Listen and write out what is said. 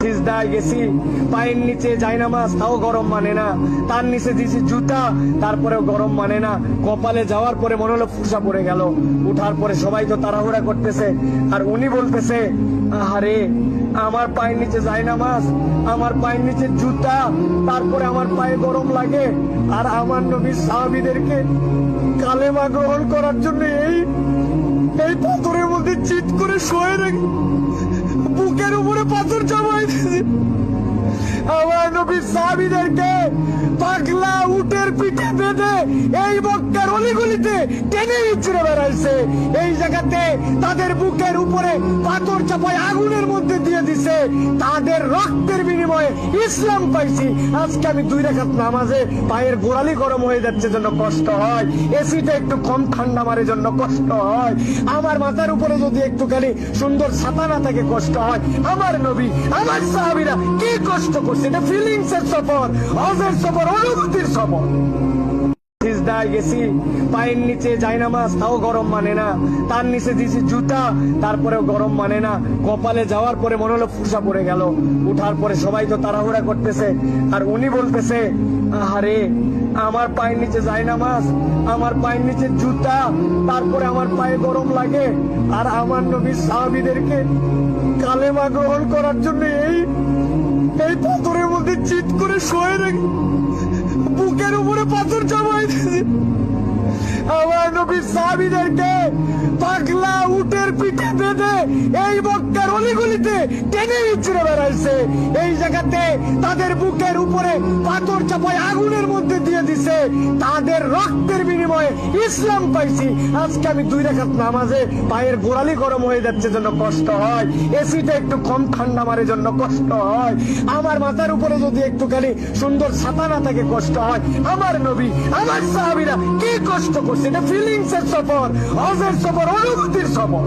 সিজদায় গেছি, পায়ের নিচে জায়নামাজ, তাও গরম মানে না। তার নিচে দিয়েছি জুতা, তারপরেও গরম মানে না। কপালে যাওয়ার পরে মনে হলো ফুসা পড়ে গেল। উঠার পরে সবাই তো তাড়াহুড়া করতেছে, আর উনি বলতেছে, আরে আমার পায়ের নিচে জায়নামাজ, আমার পায়ের নিচে জুতা, তারপরে আমার পায়ে গরম লাগে। আর আমার নবী সাহাবীদেরকে কালেমা গ্রহণ করার জন্য এই পাথরের মধ্যে চিৎ করে শোয়ে রেখে বুকের উপরে পাথর চাপাই দিয়েছে। আমার নবী সাহাবীদেরকে পাগলা উটের পিঠে বেঁধে এই মক্কার অলিগলিতে টেনে ইচ্ছড়ে বেড়াইছে। এই জায়গাতে তাদের বুকের উপরে পাথর চাপায় আগুনের মধ্যে দিয়ে দিছে। তাদের রক্তের বিনিময়ে ইসলাম পাইছি। আজকে আমি 2 রাকাত নামাজে পায়ের গোড়ালি গরম হয়ে যাচ্ছে জন্য কষ্ট হয়, এসিটা একটু কম ঠান্ডা মারে জন্য কষ্ট হয়, আমার মাথার উপরে যদি একটুখানি সুন্দর ছাতা না থাকে কষ্ট হয়। আমার নবী, আমার সাহাবীরা কি কষ্ট করছে। এটা ফিলিংস এর সফর, হজের সফর, অনুভূতির সফর। সিজদায় গেছি, পায়ের নিচে জায়নামাজ, তাও গরম মানে না। তার নিচে দিয়েছি জুতা, তারপরেও গরম মানে না। কপালে যাওয়ার পরে মনে হলো ফুসা পড়ে গেল। উঠার পরে সবাই তো তাড়াহুড়া করতেছে, আর উনি বলতেছে, আরে আমার পায়ের নিচে জায়নামাজ, আমার পায়ের নিচে জুতা, তারপরে আমার পায়ে গরম লাগে। আর আমার নবী সাহাবীদেরকে কালেমা গ্রহণ করার জন্য এই পাথরের মধ্যে চিৎ করে শোয়ে রেখে বুকের উপরে পাথর চাপাই দিয়েছে। আমার নবী সাহাবীদেরকে পাগলা উটের পিঠে বেঁধে এই মক্কার অলিগলিতে টেনে ইচ্ছড়ে বেড়াইছে। এই জায়গাতে তাদের বুকের উপরে পাথর চাপায় আগুনের মধ্যে দিয়ে দিছে। তাদের রক্তের বিনিময়ে ইসলাম পাইছি। আজকে আমি 2 রাকাত নামাজে পায়ের গোড়ালি গরম হয়ে যাচ্ছে জন্য কষ্ট হয়, এসিটা একটু কম ঠান্ডা মারে জন্য কষ্ট হয়, আমার মাথার উপরে যদি একটুখানি সুন্দর ছাতা না থাকে কষ্ট হয়। আমার নবী, আমার সাহাবীরা কি কষ্ট করছে। এটা ফিলিংস এর সফর, হজের সফর, অনুভূতির সফর।